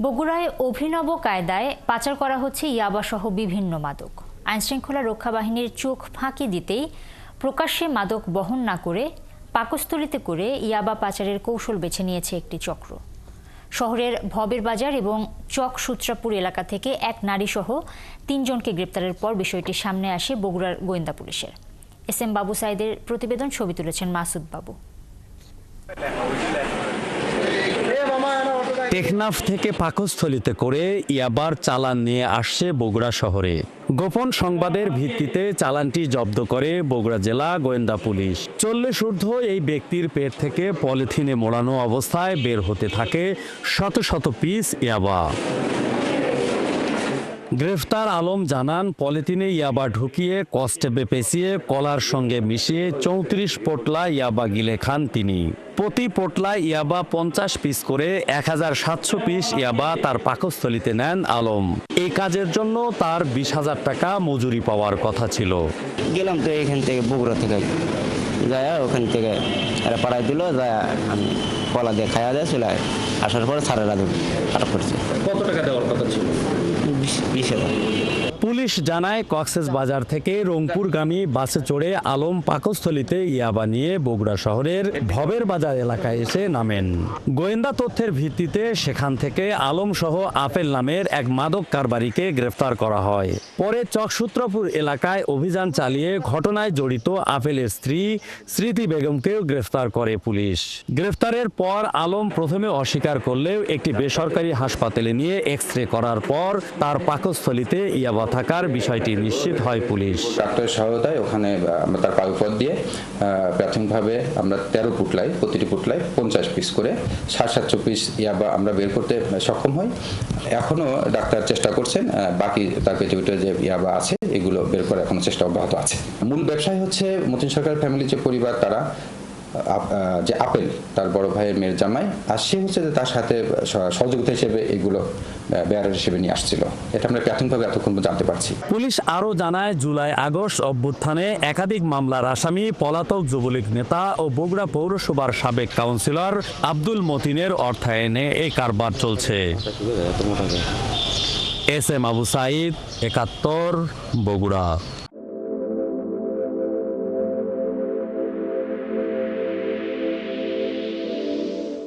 বগুড়ায় অভিনব কায়দায় পাচার করা হচ্ছে ইয়াবাসহ বিভিন্ন মাদক। আইনশৃঙ্খলা রক্ষা বাহিনীর চোখ ফাঁকি দিতেই প্রকাশ্যে মাদক বহন না করে পাকস্থলীতে করে ইয়াবা পাচারের কৌশল বেছে নিয়েছে একটি চক্র। শহরের ভবের বাজার এবং চক সূত্রাপুর এলাকা থেকে এক নারীসহ ৩ জনকে গ্রেপ্তারের পর বিষয়টি সামনে আসে বগুড়ার গোয়েন্দা পুলিশের। এস.এম. বাবু সাইদের প্রতিবেদন, ছবি তুলেছেন মাসুদ বাবু। টেকনাফ থেকে পাকস্থলীতে করে ইয়াবার চালান নিয়ে আসছে বগুড়া শহরে। গোপন সংবাদের ভিত্তিতে চালানটি জব্দ করে বগুড়া জেলা গোয়েন্দা পুলিশ। 40 ঊর্ধ্ব এই ব্যক্তির পেট থেকে পলিথিনে মোড়ানো অবস্থায় বের হতে থাকে শত শত পিস ইয়াবা। গ্রেফতার আলম জানান, পলিথিনে ইয়াবা ঢুকিয়ে কষ্টেপে পেঁচিয়ে কলার সঙ্গে মিশিয়ে 34 পোটলা ইয়াবা গিলে খান তিনি। প্রতি পোটলায় ইয়াবা 50 পিস করে 1700 পিস ইয়াবা তার পাকস্থলীতে নেন আলম। এই কাজের জন্য তার 20,000 টাকা মজুরি পাওয়ার কথা ছিল। গেলাম তো এখান থেকে বগুড়া থেকে যায়, ওখান থেকে এরা পাড়ায় দিল, যায় আমি কলা দিয়ে খাওয়া দেয় চলে আসার পরে সারেরা আটক করছে। কত টাকা দেওয়ার কথা ছিল? 20,000। পুলিশ জানায়, কক্সেস বাজার থেকে রংপুরগামী বাসে চড়ে আলম পাকস্থলীতে ইয়াবা নিয়ে বগুড়া শহরের ভবের বাজার এলাকায় এসে নামেন। গোয়েন্দা তথ্যের ভিত্তিতে সেখান থেকে আলম সহ আপেল নামের এক মাদক কারবারিকে গ্রেফতার করা হয়। পরে চকসূত্রপুর এলাকায় অভিযান চালিয়ে ঘটনায় জড়িত আপেলের স্ত্রী স্মৃতি বেগমকেও গ্রেফতার করে পুলিশ। গ্রেফতারের পর আলম প্রথমে অস্বীকার করলেও একটি বেসরকারি হাসপাতালে নিয়ে এক্স-রে করার পর তার পাকস্থলীতে ইয়াবা থাকার বিষয়টি নিশ্চিত হয় পুলিশ। ডাক্তারের সহায়তায় ওখানে আমরা তার পায়ুপথ দিয়ে প্রাথমিকভাবে আমরা 13 পুটলায়, প্রতিটি পুটলায় 50 পিস করে 700 পিস ইয়াবা আমরা বের করতে সক্ষম হই। এখনো ডাক্তার চেষ্টা করছেন, বাকি তার পেটে যে ইয়াবা আছে এগুলো বের করার এখনো চেষ্টা অব্যাহত আছে। মূল ব্যবসায় হচ্ছে মতিন সরকার ফ্যামিলি যে পরিবার, তারা যে আপেল তার বড় ভাইয়ের মেয়ের জামাই, আর সে হচ্ছে যে তার সাথে সহযোগিতা হিসেবে এগুলো বেয়ারার হিসেবে নিয়ে আসছিল। এটা আমরা প্রাথমিকভাবে এতক্ষণ জানতে পারছি। পুলিশ আরও জানায়, জুলাই আগস্ট অভ্যুত্থানে একাধিক মামলার আসামি পলাতক যুবলীগ নেতা ও বগুড়া পৌরসভার সাবেক কাউন্সিলর আব্দুল মতিনের অর্থায়নে এই কারবার চলছে। এস.এম. আবু সাইদ, 71, বগুড়া।